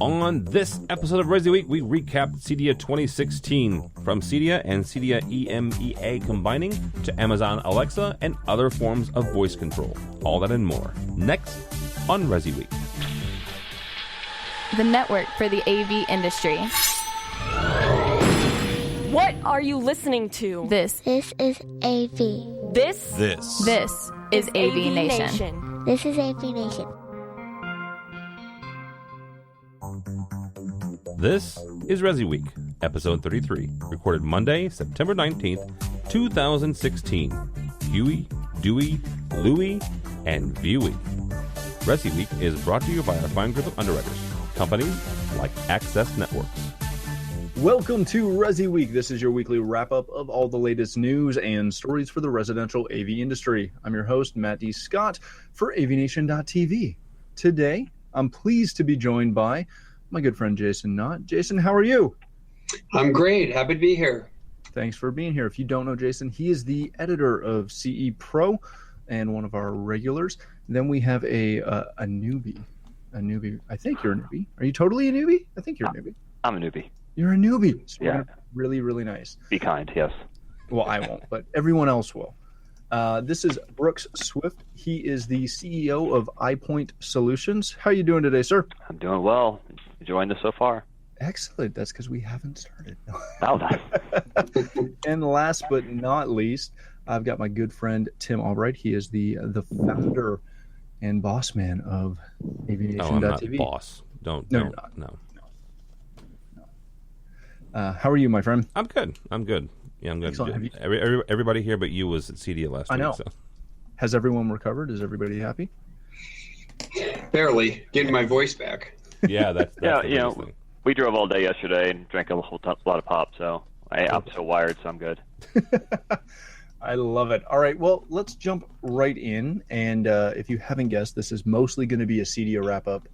On this episode of ResiWeek, we recapped Cydia 2016, from Cydia and Cydia EMEA combining to Amazon Alexa and other forms of voice control. All that and more, next on ResiWeek. The network for the AV industry. What are you listening to? This is AV. This is AVNation. This is AVNation. This is ResiWeek, episode 33, recorded Monday, September 19th, 2016. Huey, Dewey, Louie, and Viewey. ResiWeek is brought to you by our fine group of underwriters, companies like Access Networks. Welcome to ResiWeek. This is your weekly wrap-up of all the latest news and stories for the residential AV industry. I'm your host, Matt D. Scott, for AVNation.tv. Today, I'm pleased to be joined by my good friend Jason Knott. Jason, how are you? I'm great. Happy to be here. Thanks for being here. If you don't know Jason, he is the editor of CE Pro and one of our regulars. Then we have a newbie. A newbie. I think you're a newbie. Are you totally a newbie? I think you're a newbie. I'm a newbie. You're a newbie. So yeah. Really, really nice. Be kind, yes. Well, I won't, but everyone else will. This is Brooks Swift. He is the CEO of iPoint Solutions. How are you doing today, sir? I'm doing well. Enjoying this so far. Excellent. That's because we haven't started. Oh, nice. And last but not least, I've got my good friend Tim Albright. He is the founder and boss man of AVNation.tv. Oh, I'm not boss. No. How are you, my friend? I'm good. Yeah, I'm good. Excellent. Everybody here but you was at Cydia last week. I know. So. Has everyone recovered? Is everybody happy? Barely. Getting my voice back. Yeah, that's yeah. the You know, thing. we drove all day yesterday and drank a lot of pop, so I'm so wired, so I'm good. I love it. All right, well, let's jump right in. And if you haven't guessed, this is mostly going to be a Cydia wrap-up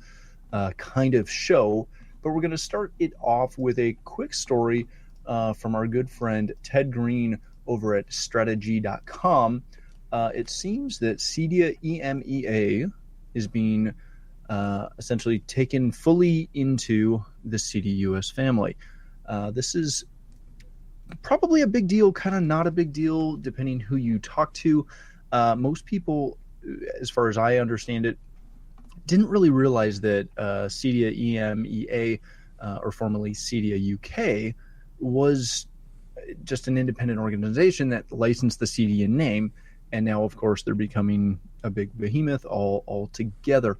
kind of show. But we're going to start it off with a quick story from our good friend Ted Green over at strategy.com. It seems that Cydia EMEA is being essentially taken fully into the Cydia US family. This is probably a big deal, kind of not a big deal, depending who you talk to. Most people, as far as I understand it, didn't really realize that Cydia EMEA, or formerly Cydia UK, was just an independent organization that licensed the Cydia name, and now, of course, they're becoming a big behemoth all together.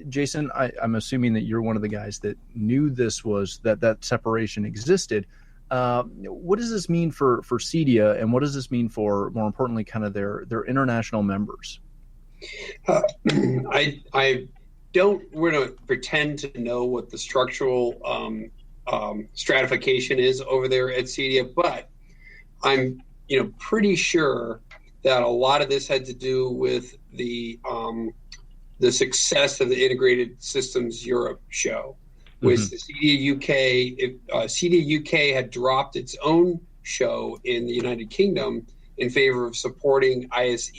Jason, I'm assuming that you're one of the guys that knew this was that separation existed. What does this mean for Cydia, and what does this mean for, more importantly, kind of their international members? I don't want to pretend to know what the structural stratification is over there at Cydia, but I'm pretty sure that a lot of this had to do with the success of the Integrated Systems Europe show. With the Cydia UK, Cydia UK had dropped its own show in the United Kingdom in favor of supporting ISE,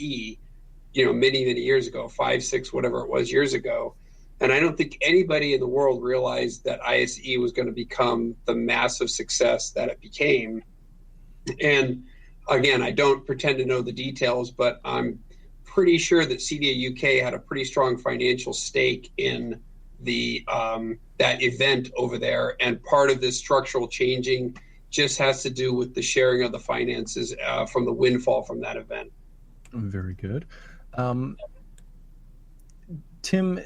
many years ago, 5, 6, whatever it was years ago. And I don't think anybody in the world realized that ISE was going to become the massive success that it became. And again, I don't pretend to know the details, but I'm pretty sure that Cydia UK had a pretty strong financial stake in the that event over there. And part of this structural changing just has to do with the sharing of the finances from the windfall from that event. Very good. Tim,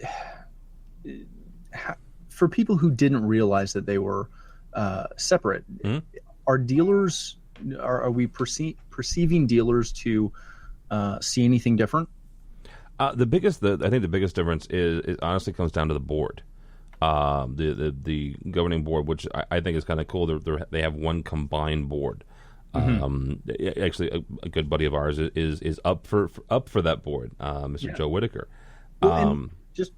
for people who didn't realize that they were separate, are dealers, are we perceiving dealers to see anything different? I think the biggest difference is honestly comes down to the board, the governing board, which I think is kind of cool. They have one combined board. Actually, a good buddy of ours is up for that board, Mr. Joe Whitaker. Well,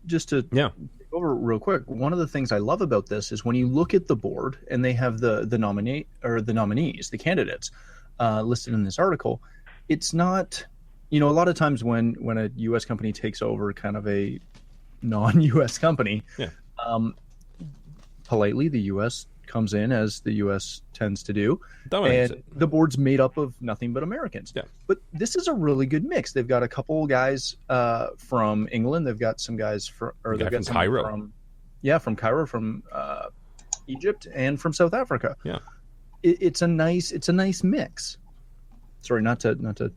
just to go over real quick, one of the things I love about this is when you look at the board and they have the nominees, the candidates listed in this article. It's not, a lot of times when a U.S. company takes over kind of a non-U.S. company, politely, the U.S. comes in, as the U.S. tends to do, Dominates and it. the board's made up of nothing but Americans. Yeah. But this is a really good mix. They've got a couple guys from England. They've got some guys from Cairo. From Cairo, from Egypt, and from South Africa. Yeah. It's a nice mix. Sorry, not to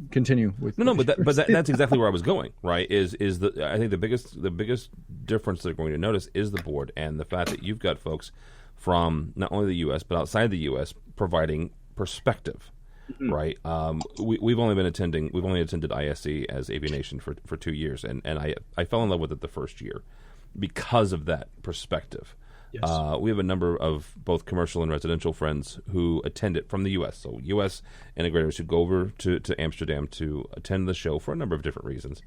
continue with. No, but that's exactly where I was going. Right? I think the biggest difference they're going to notice is the board and the fact that you've got folks from not only the U.S. but outside the U.S. providing perspective. Mm-hmm. Right? We've only attended ISE as AVNation for 2 years, and I fell in love with it the first year because of that perspective. Yes. We have a number of both commercial and residential friends who attend it from the U.S. So U.S. integrators who go over to Amsterdam to attend the show for a number of different reasons.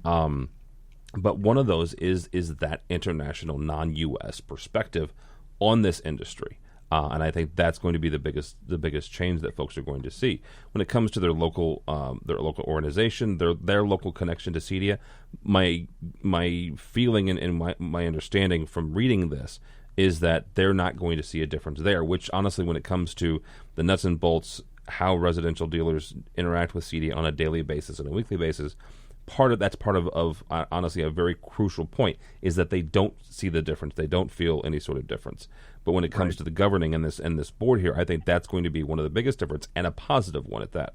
But one of those is that international, non-U.S. perspective on this industry. And I think that's going to be the biggest change that folks are going to see when it comes to their local organization, their local connection to CEDIA. My feeling and my understanding from reading this is that they're not going to see a difference there, which honestly, when it comes to the nuts and bolts, how residential dealers interact with CEDIA on a daily basis and a weekly basis, that's part of honestly a very crucial point, is that they don't see the difference. They don't feel any sort of difference. But when it comes to the governing and this board here, I think that's going to be one of the biggest difference, and a positive one at that.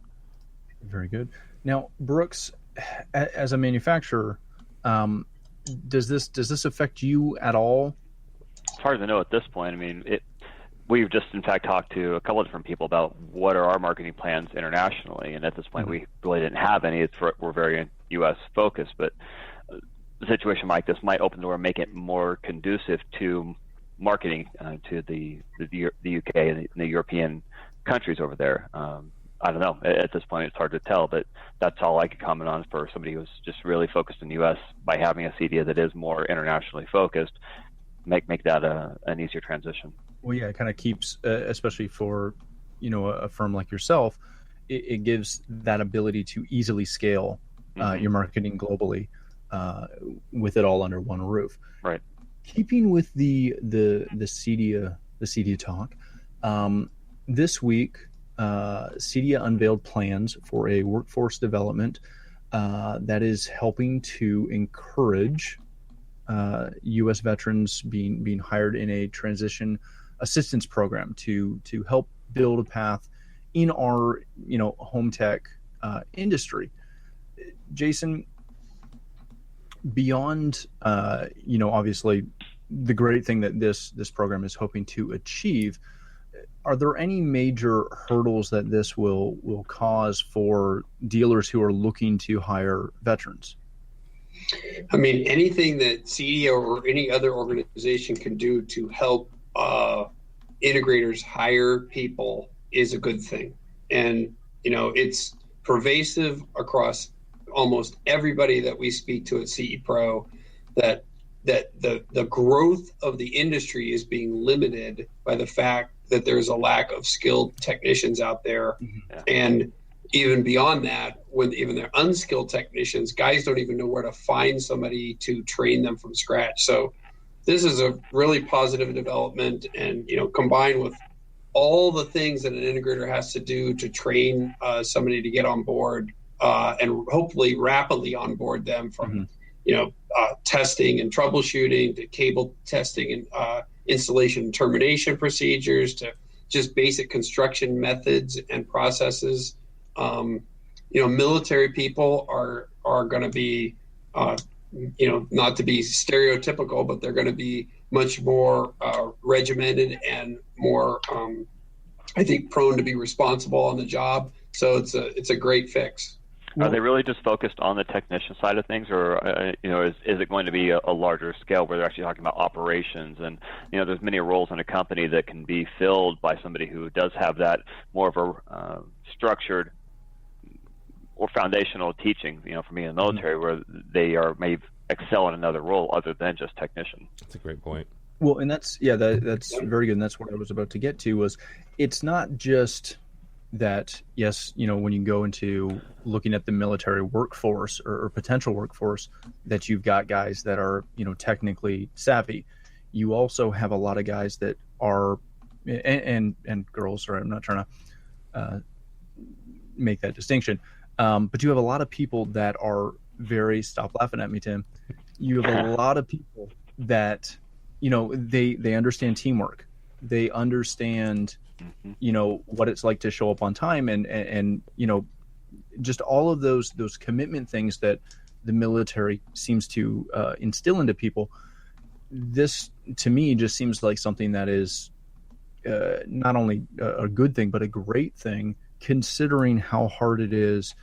Very good. Now, Brooks, as a manufacturer, does this affect you at all? It's hard to know at this point. I mean, we've just, in fact, talked to a couple of different people about what are our marketing plans internationally, and at this point, we really didn't have any. We're very U.S. focused, but a situation like this might open the door and make it more conducive to marketing to the UK and the European countries over there. I don't know. At this point, it's hard to tell, but that's all I could comment on for somebody who's just really focused in the U.S. by having a CEDIA that is more internationally focused. Make that an easier transition. Well, yeah, it kind of keeps, especially for a firm like yourself, it gives that ability to easily scale your marketing globally with it all under one roof. Right. Keeping with the CEDIA talk, this week CEDIA unveiled plans for a workforce development that is helping to encourage U.S. veterans being hired in a transition assistance program to help build a path in our home tech industry. Jason, beyond obviously the great thing that this program is hoping to achieve, are there any major hurdles that this will cause for dealers who are looking to hire veterans? I mean, anything that CEDIA or any other organization can do to help integrators hire people is a good thing. And, it's pervasive across almost everybody that we speak to at CE Pro that the growth of the industry is being limited by the fact that there's a lack of skilled technicians out there. Mm-hmm. And even beyond that, when even they're unskilled technicians, guys don't even know where to find somebody to train them from scratch. So this is a really positive development, and combined with all the things that an integrator has to do to train somebody to get on board and hopefully rapidly onboard them from testing and troubleshooting to cable testing and installation and termination procedures to just basic construction methods and processes. Military people are going to be, not to be stereotypical, but they're going to be much more regimented and more, I think, prone to be responsible on the job. So it's a great fix. Are they really just focused on the technician side of things, or is it going to be a larger scale where they're actually talking about operations? And there's many roles in a company that can be filled by somebody who does have that more of a structured or foundational teaching, for me in the military, where they may excel in another role other than just technician. That's a great point. Well, and that's very good. And that's what I was about to get to, was it's not just that, yes, when you go into looking at the military workforce or potential workforce, that you've got guys that are, technically savvy. you also have a lot of guys that are, and girls, sorry, I'm not trying to make that distinction. But you have a lot of people that are stop laughing at me, Tim. You have a lot of people that, they understand teamwork. They understand, what it's like to show up on time and just all of those commitment things that the military seems to instill into people. This, to me, just seems like something that is not only a good thing, but a great thing, considering how hard it is,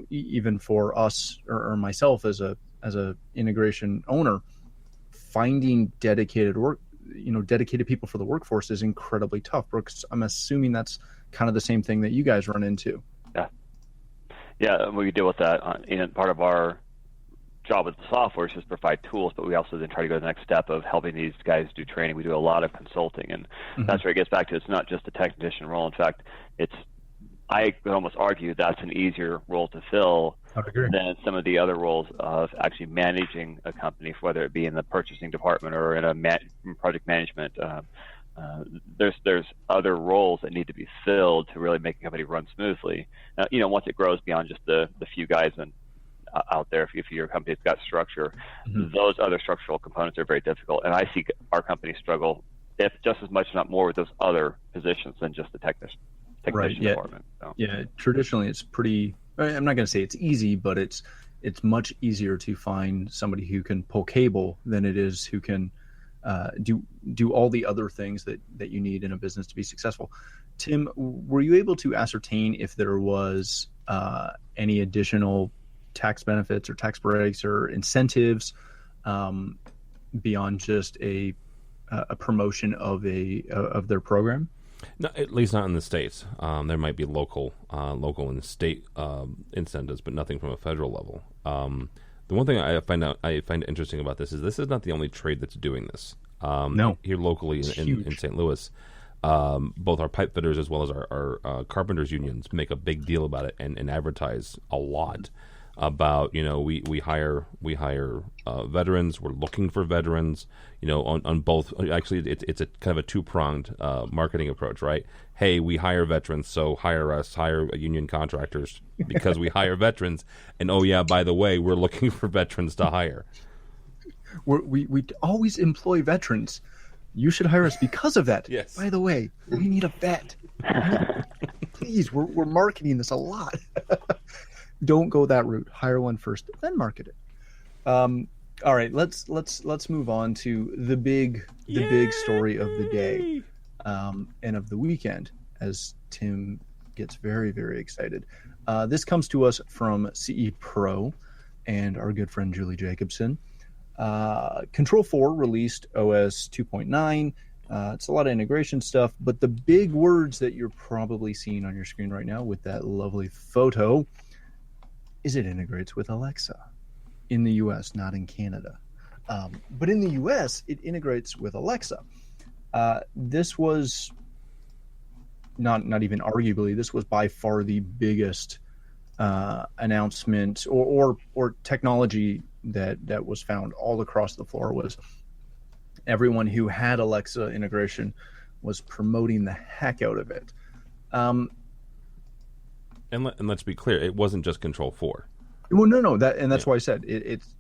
even for us or myself as a integration owner, finding dedicated people for the workforce is incredibly tough. Brooks, I'm assuming that's kind of the same thing that you guys run into. Yeah, we deal with that in part of our job with the software is just provide tools, but we also then try to go to the next step of helping these guys do training. We do a lot of consulting, and that's where it gets back to it's not just a technician role. In fact, I would almost argue that's an easier role to fill than some of the other roles of actually managing a company, whether it be in the purchasing department or in a project management. There's other roles that need to be filled to really make a company run smoothly. Once it grows beyond just the few guys out there, if your company's got structure, those other structural components are very difficult. And I see our company struggle, if just as much, if not more, with those other positions than just the technician department. So. Yeah, traditionally it's pretty. I'm not going to say it's easy, but it's much easier to find somebody who can pull cable than it is who can do all the other things that you need in a business to be successful. Tim, were you able to ascertain if there was any additional tax benefits or tax breaks or incentives beyond just a promotion of their program? No, at least not in the States. There might be local and state incentives, but nothing from a federal level. The one thing I find interesting about this is not the only trade that's doing this. No, here locally in St. Louis, both our pipe fitters as well as our carpenters unions make a big deal about it and advertise a lot about, we hire veterans. We're looking for veterans, on both. Actually, it's a kind of a two-pronged marketing approach, right? Hey, we hire veterans, so hire union contractors because we hire veterans. And oh yeah, by the way, we're looking for veterans to hire. We always employ veterans. You should hire us because of that. Yes. By the way, we need a vet. Please, we're marketing this a lot. Don't go that route. Hire one first, then market it. All right, let's move on to the big story of the day and of the weekend, as Tim gets very, very excited. This comes to us from CE Pro and our good friend Julie Jacobson. Control 4 released OS 2.9. It's a lot of integration stuff, but the big words that you're probably seeing on your screen right now with that lovely photo is it integrates with Alexa in the US, not in Canada. But in the US, it integrates with Alexa. This was not even arguably, this was by far the biggest announcement or technology that was found all across the floor. Was everyone who had Alexa integration was promoting the heck out of it. And let's be clear, it wasn't just Control 4. Well, no, that's why I said it's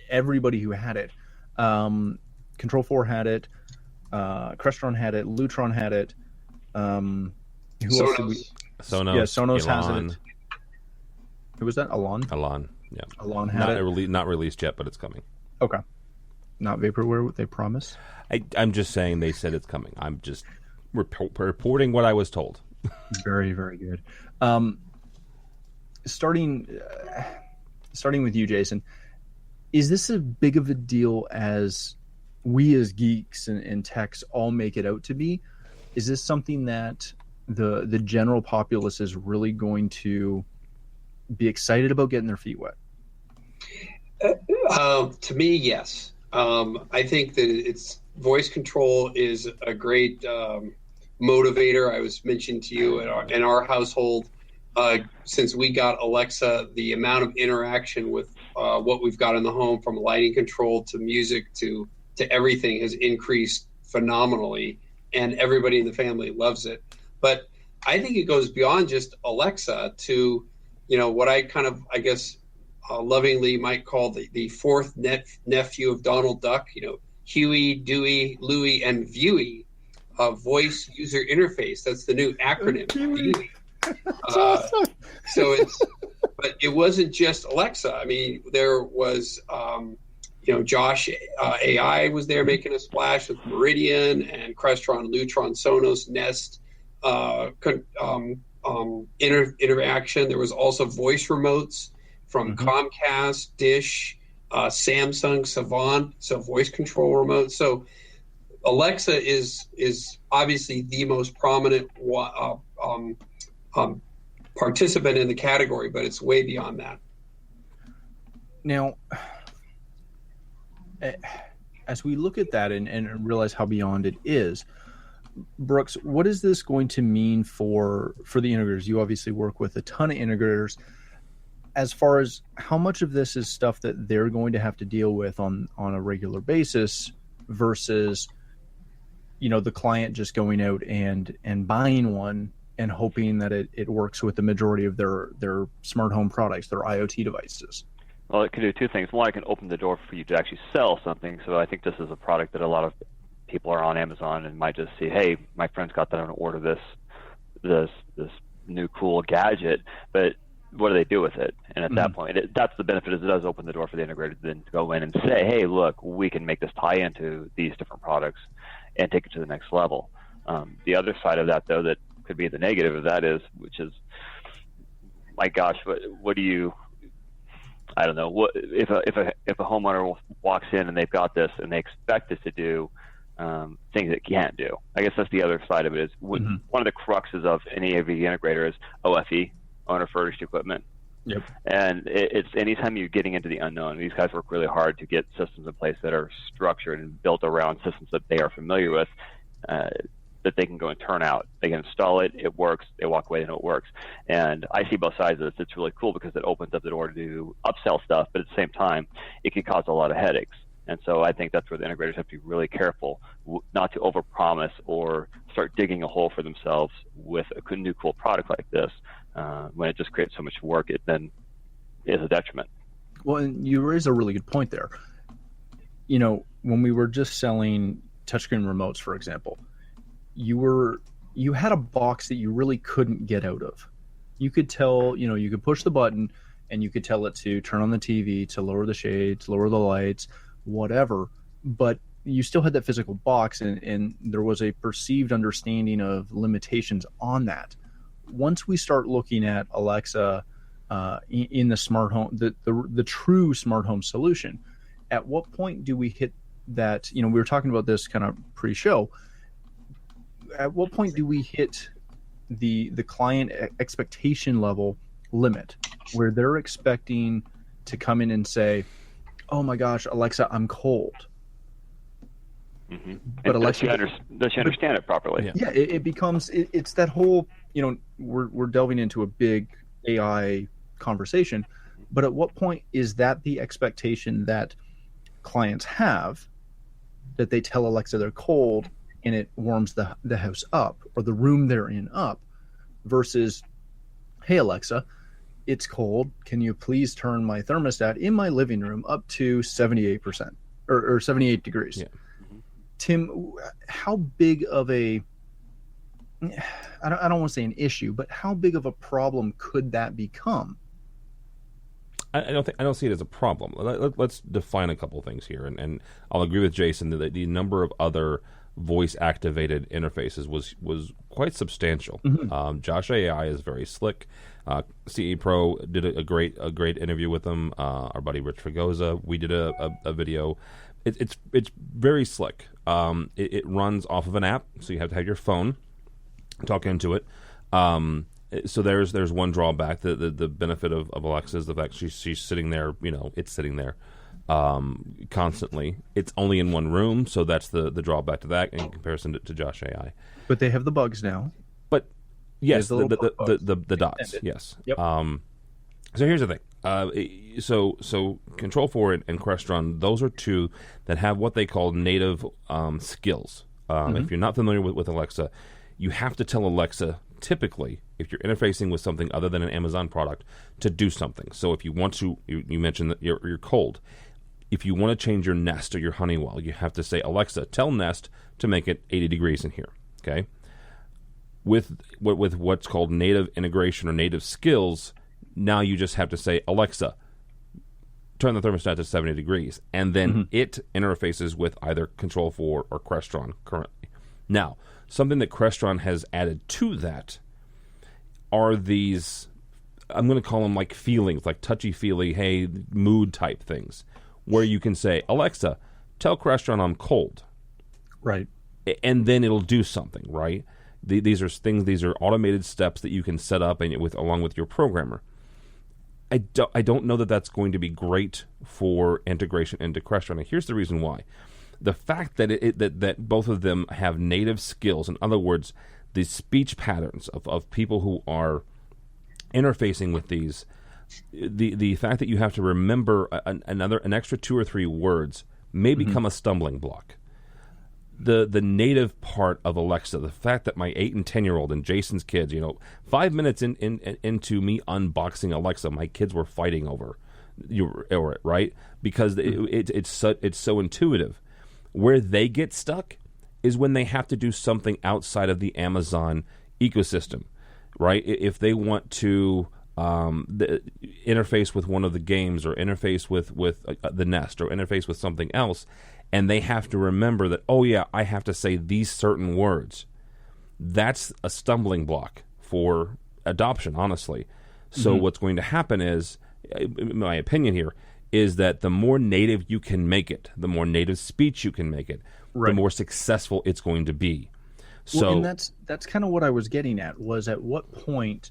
everybody who had it. Control 4 had it. Crestron had it. Lutron had it. Who else did we? Sonos. Yeah, Sonos Elan. has it. Who was that? Elan, yeah. Elan had it. Not released yet, but it's coming. Okay. Not vaporware, they promise? I'm just saying they said it's coming. I'm just reporting what I was told. Very, very good. Starting with you, Jason, is this as big of a deal as we as geeks and techs all make it out to be? Is this something that the general populace is really going to be excited about getting their feet wet? To me, yes. I think that it's voice control is a great motivator. I was mentioning to you in our household, since we got Alexa, the amount of interaction with what we've got in the home, from lighting control to music to to everything has increased phenomenally, and everybody in the family loves it. But I think it goes beyond just Alexa to, what I kind of, I guess, lovingly might call the fourth nephew of Donald Duck, Huey, Dewey, Louie, and Viewey, voice user interface. That's the new acronym, Viewey. But it wasn't just Alexa. I mean, there was, Josh AI was there making a splash with Meridian and Crestron, Lutron, Sonos, Nest interaction. There was also voice remotes from Comcast, Dish, Samsung, Savant, so voice control remote. So Alexa is obviously the most prominent participant in the category, but it's way beyond that. Now, as we look at that and realize how beyond it is, Brooks, what is this going to mean for the integrators? You obviously work with a ton of integrators. As far as how much of this is stuff that they're going to have to deal with on a regular basis versus, the client just going out and buying one and hoping that it works with the majority of their smart home products, their IoT devices? Well, it can do two things. One, it can open the door for you to actually sell something. So I think this is a product that a lot of people are on Amazon and might just see, hey, my friend's got that, I'm going to order this new cool gadget. But what do they do with it? And at that point, that's the benefit, is it does open the door for the integrator to then go in and say, hey, look, we can make this tie into these different products and take it to the next level. The other side of that, though, that could be the negative of that which is, my gosh, what do you, I don't know, what if a homeowner walks in and they've got this and they expect it to do things it can't do. I guess that's the other side of it, is one of the cruxes of any AV integrator is OFE, owner furnished equipment. Yep. And it's anytime you're getting into the unknown, these guys work really hard to get systems in place that are structured and built around systems that they are familiar with, that they can go and turn out. They can install it, it works, they walk away, they know it works. And I see both sides of this. It's really cool because it opens up the door to do upsell stuff, but at the same time, it can cause a lot of headaches. And so I think that's where the integrators have to be really careful not to overpromise or start digging a hole for themselves with a new cool product like this. When it just creates so much work, it then is a detriment. Well, and you raise a really good point there. When we were just selling touchscreen remotes, for example, you had a box that you really couldn't get out of. You could tell, you could push the button and you could tell it to turn on the TV, to lower the shades, lower the lights, whatever, but you still had that physical box, and there was a perceived understanding of limitations on that. Once we start looking at Alexa in the smart home, the true smart home solution, at what point do we hit that? We were talking about this kind of pre-show. At what point do we hit the client expectation level limit, where they're expecting to come in and say, "Oh my gosh, Alexa, I'm cold." But Alexa, does she understand it properly? Yeah, it becomes it's that whole, we're delving into a big AI conversation, but at what point is that the expectation that clients have, that they tell Alexa they're cold and it warms the house up, or the room they're in up, versus, "Hey Alexa, it's cold. Can you please turn my thermostat in my living room up to 78% or 78 degrees?" Yeah. Tim, how big of I don't want to say an issue, but how big of a problem could that become? I don't see it as a problem. Let's define a couple things here, and I'll agree with Jason that the number of other voice activated interfaces was quite substantial. Josh AI is very slick. CE Pro did a great interview with them. Our buddy Rich Fregosa, we did a video. It's very slick. It runs off of an app, so you have to have your phone talk into it. So there's one drawback. The benefit of Alexa is the fact she's sitting there. It's sitting there constantly. It's only in one room, so that's the drawback to that in comparison to Josh AI. But they have the bugs now. But yes, the dots. Yes. Yep. So here's the thing. So Control 4 and Crestron, those are two that have what they call native skills. If you're not familiar with Alexa, you have to tell Alexa, typically, if you're interfacing with something other than an Amazon product, to do something. So if you want to, you mentioned that you're cold. If you want to change your Nest or your Honeywell, you have to say, Alexa, tell Nest to make it 80 degrees in here. Okay. With what's called native integration or native skills, now you just have to say, Alexa, turn the thermostat to 70 degrees, and then it interfaces with either Control 4 or Crestron currently. Now, something that Crestron has added to that are these, I'm going to call them like feelings, like touchy-feely, hey, mood type things, where you can say, Alexa, tell Crestron I'm cold. Right. And then it'll do something, right? These are things, these are automated steps that you can set up and along with your programmer. I don't know that that's going to be great for integration into Crestron. And here's the reason why. The fact that that both of them have native skills, in other words, the speech patterns of people who are interfacing with these, the fact that you have to remember an extra 2 or 3 words may become a stumbling block. The native part of Alexa, the fact that my 8 and 10-year-old and Jason's kids, 5 minutes into me unboxing Alexa, my kids were fighting over it, right? Because it's so intuitive. Where they get stuck is when they have to do something outside of the Amazon ecosystem, right? If they want to interface with one of the games or interface with the Nest or interface with something else, and they have to remember that, oh yeah, I have to say these certain words. That's a stumbling block for adoption, honestly. So what's going to happen is, in my opinion here, is that the more native you can make it, the more native speech you can make it, the more successful it's going to be. So, and that's kind of what I was getting at, was at what point,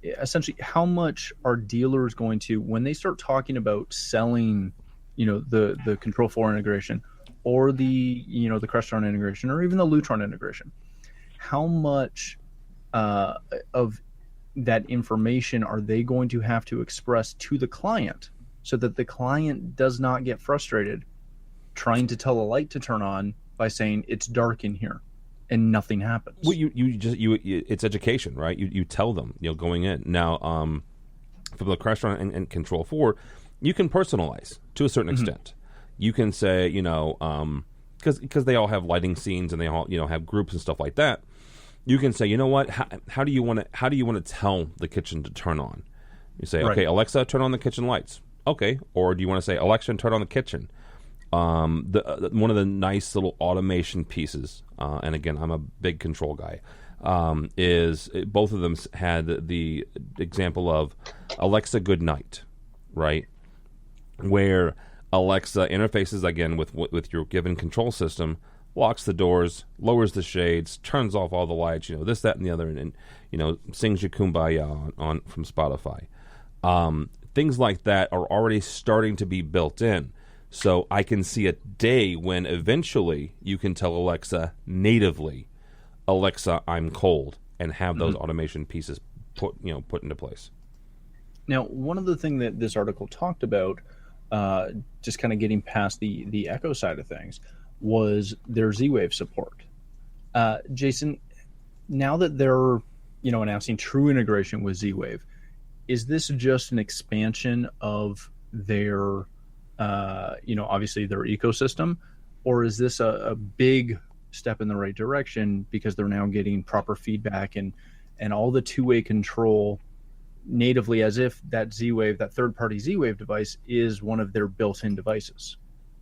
essentially, how much are dealers going to, when they start talking about selling, the Control 4 integration or the Crestron integration or even the Lutron integration, how much of that information are they going to have to express to the client so that the client does not get frustrated trying to tell a light to turn on by saying it's dark in here and nothing happens? Well, it's education, right? You tell them, going in. Now, for the Crestron and Control 4, you can personalize to a certain extent. You can say, because they all have lighting scenes and they all, have groups and stuff like that. You can say, you know what? How do you want to tell the kitchen to turn on? You say, okay, Alexa, turn on the kitchen lights. Okay, or do you want to say, Alexa, turn on the kitchen? One of the nice little automation pieces, and again, I'm a big control guy, is both of them had the example of Alexa, good night, right? Where Alexa interfaces again with your given control system, locks the doors, lowers the shades, turns off all the lights, this, that, and the other, and sings you Kumbaya on from Spotify. Things like that are already starting to be built in. So I can see a day when eventually you can tell Alexa natively, Alexa, I'm cold, and have those automation pieces put into place. Now, one of the things that this article talked about, just kind of getting past the Echo side of things, was their Z-Wave support. Jason, now that they're announcing true integration with Z-Wave, is this just an expansion of their obviously their ecosystem, or is this a big step in the right direction because they're now getting proper feedback and all the two-way control natively, as if that Z-Wave, that third-party Z-Wave device, is one of their built-in devices?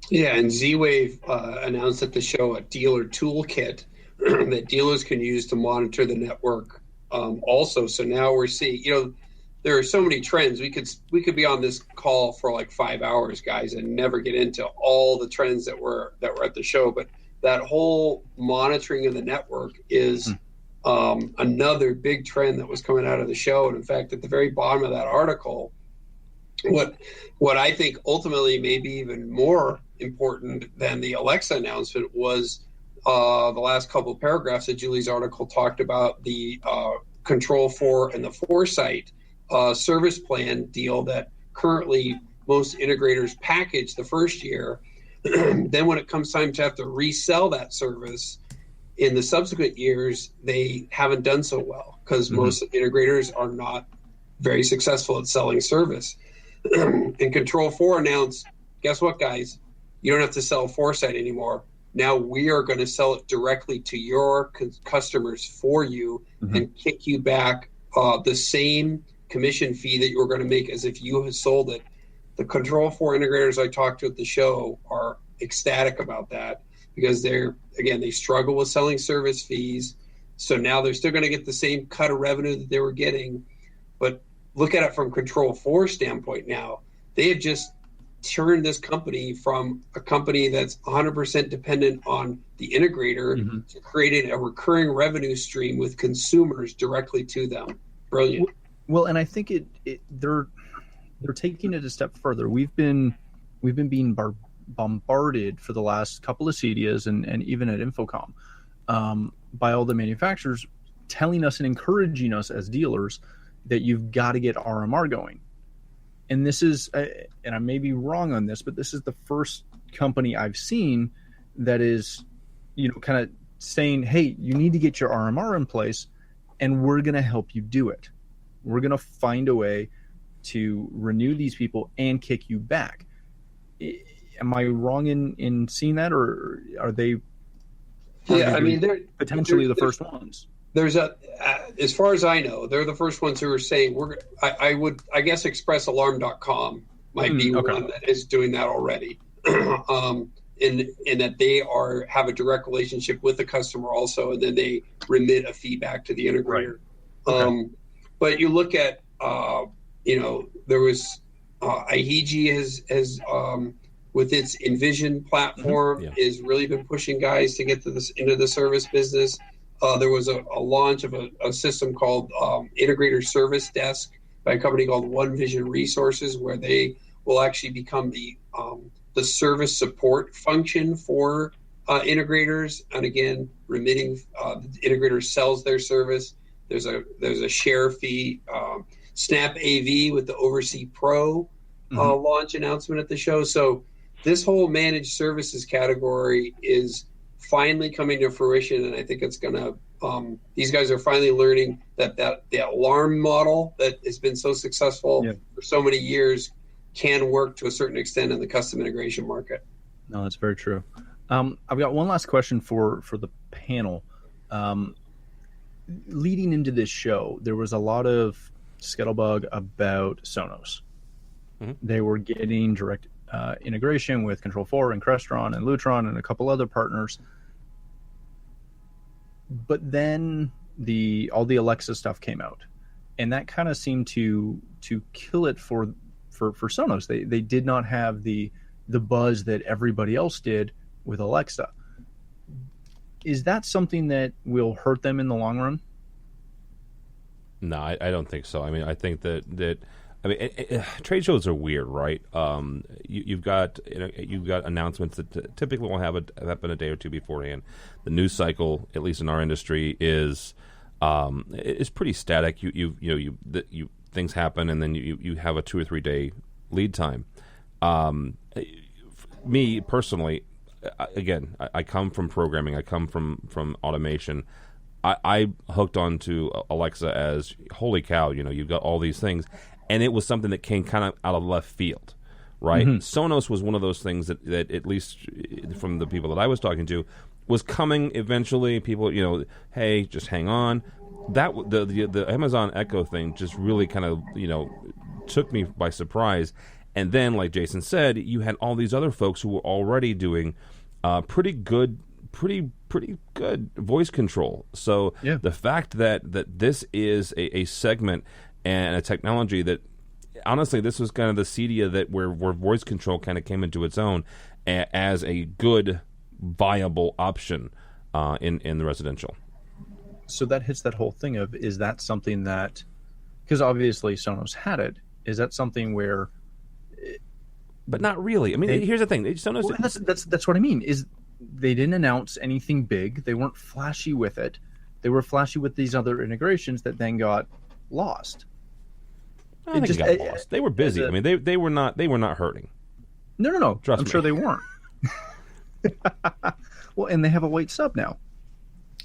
Yeah, and Z-Wave announced at the show a dealer toolkit that dealers can use to monitor the network also. So now we're seeing, there are so many trends. We could be on this call for like 5 hours, guys, and never get into all the trends that were at the show. But that whole monitoring of the network is another big trend that was coming out of the show. And in fact, at the very bottom of that article, what I think ultimately may be even more important than the Alexa announcement was the last couple of paragraphs of Julie's article talked about the Control 4 and the Foresight service plan deal that currently most integrators package the first year. Then when it comes time to have to resell that service in the subsequent years, they haven't done so well because most integrators are not very successful at selling service. And Control4 announced, guess what, guys? You don't have to sell Foresight anymore. Now we are going to sell it directly to your customers for you and kick you back the same commission fee that you were going to make as if you had sold it. The Control4 integrators I talked to at the show are ecstatic about that because they struggle with selling service fees. So now they're still going to get the same cut of revenue that they were getting. But look at it from Control4 standpoint now. They have just turned this company from a company that's 100% dependent on the integrator to creating a recurring revenue stream with consumers directly to them. Brilliant. Well, and I think they're taking it a step further. We've been being bombarded for the last couple of CEDIAs and even at Infocom by all the manufacturers telling us and encouraging us as dealers that you've got to get RMR going. And this is, and I may be wrong on this, but this is the first company I've seen that is, kind of saying, hey, you need to get your RMR in place and we're going to help you do it. We're going to find a way to renew these people and kick you back. Am I wrong in seeing that, or are they? Yeah, I mean, they're potentially the first ones. There's as far as I know, they're the first ones who are saying I guess ExpressAlarm.com might be one that is doing that already, in that they have a direct relationship with the customer also, and then they remit a fee back to the integrator. Right. Okay. But you look at there was IHG has with its Envision platform has really been pushing guys to get into the service business. There was a launch of a system called Integrator Service Desk by a company called One Vision Resources, where they will actually become the service support function for integrators. And again, remitting the integrator sells their service. There's a share fee. Snap AV with the Oversee Pro launch announcement at the show. So this whole managed services category is finally coming to fruition, and I think it's going to these guys are finally learning that the alarm model that has been so successful for so many years can work to a certain extent in the custom integration market. No, that's very true. I've got one last question for the panel. Leading into this show, there was a lot of scuttlebug about Sonos. They were getting direct integration with Control4 and Crestron and Lutron and a couple other partners. But then all the Alexa stuff came out, and that kind of seemed to kill it for Sonos. They did not have the buzz that everybody else did with Alexa. Is that something that will hurt them in the long run? No, I don't think so. I mean, I think that trade shows are weird, right? You've got announcements that typically will happen a day or two beforehand. The news cycle, at least in our industry, is pretty static. You things happen, and then you have a 2 or 3 day lead time. Me personally, again, I come from programming. I come from automation. I hooked onto Alexa as, holy cow, you've got all these things. And it was something that came kind of out of left field, right? Sonos was one of those things that at least from the people that I was talking to, was coming eventually. People, hey, just hang on. That the Amazon Echo thing just really kind of, took me by surprise. And then, like Jason said, you had all these other folks who were already doing pretty good voice control. So the fact that this is a segment and a technology that, honestly, this was kind of the CEDIA where voice control kind of came into its own as a good, viable option in the residential. So that hits that whole thing of, is that something that, because obviously Sonos had it, is that something where... But not really. I mean, here's the thing. Sonos... Well, that's what I mean, is they didn't announce anything big. They weren't flashy with it. They were flashy with these other integrations that then got lost. I think it got lost. They were busy. I mean, they were not hurting. No. Trust I'm me. sure they weren't. Well, and they have a white sub now.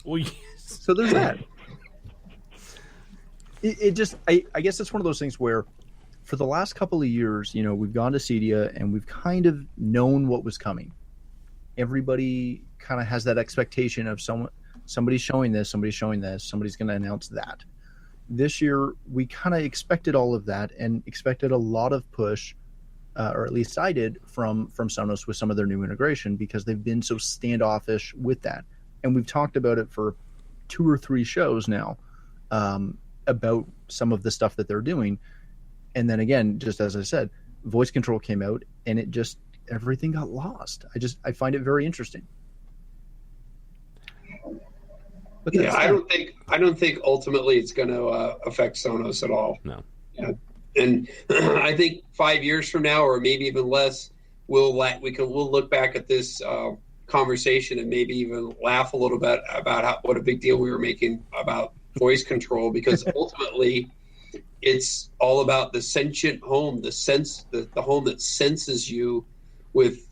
Well, yes. So there's that. I guess it's one of those things where for the last couple of years, we've gone to Cedia and we've kind of known what was coming. Everybody kind of has that expectation of somebody's showing this, somebody's going to announce that. This year, we kind of expected all of that and expected a lot of push, or at least I did, from Sonos with some of their new integration because they've been so standoffish with that. And we've talked about it for 2 or 3 shows now about some of the stuff that they're doing. And then again, just as I said, voice control came out and everything got lost. I find it very interesting. But yeah, I don't think ultimately it's going to affect Sonos at all. No. Yeah. And I think 5 years from now, or maybe even less, we'll look back at this conversation and maybe even laugh a little bit about what a big deal we were making about voice control, because ultimately it's all about the sentient home, the home that senses you with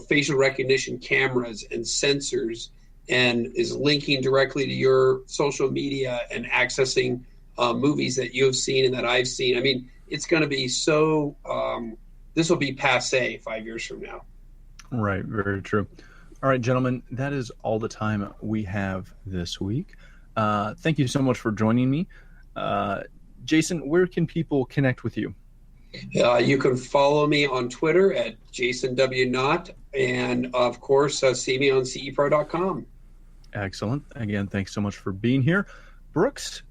facial recognition cameras and sensors, and is linking directly to your social media and accessing movies that you've seen and that I've seen. I mean, it's going to be so. This will be passé 5 years from now. Right, very true. All right, gentlemen, that is all the time we have this week. Thank you so much for joining me. Jason, where can people connect with you? You can follow me on Twitter at JasonW. And, of course, see me on CEPro.com. Excellent. Again, thanks so much for being here. Brooks,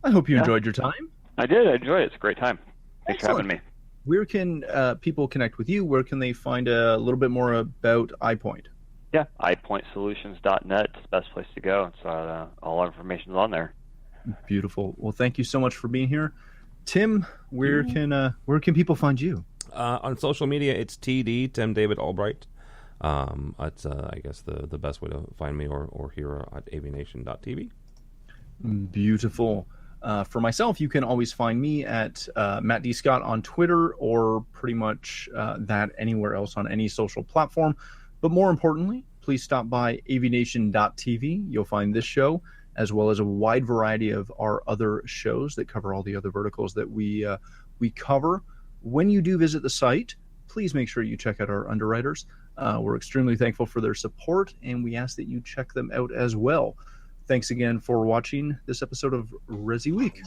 I hope you enjoyed your time. I did. I enjoyed it. It's a great time. Thanks for having me. Where can people connect with you? Where can they find a little bit more about iPoint? Yeah, iPointSolutions.net is the best place to go. So all our information is on there. Beautiful. Well, thank you so much for being here. Tim, where can people find you? On social media, it's TD, Tim David Albright. It's I guess the best way to find me or here at AVNation.tv. Beautiful. For myself, you can always find me at Matt D. Scott on Twitter, or pretty much that anywhere else on any social platform. But more importantly, please stop by AVNation.tv. You'll find this show, as well as a wide variety of our other shows that cover all the other verticals that we cover. When you do visit the site, please make sure you check out our underwriters. We're extremely thankful for their support, and we ask that you check them out as well. Thanks again for watching this episode of ResiWeek.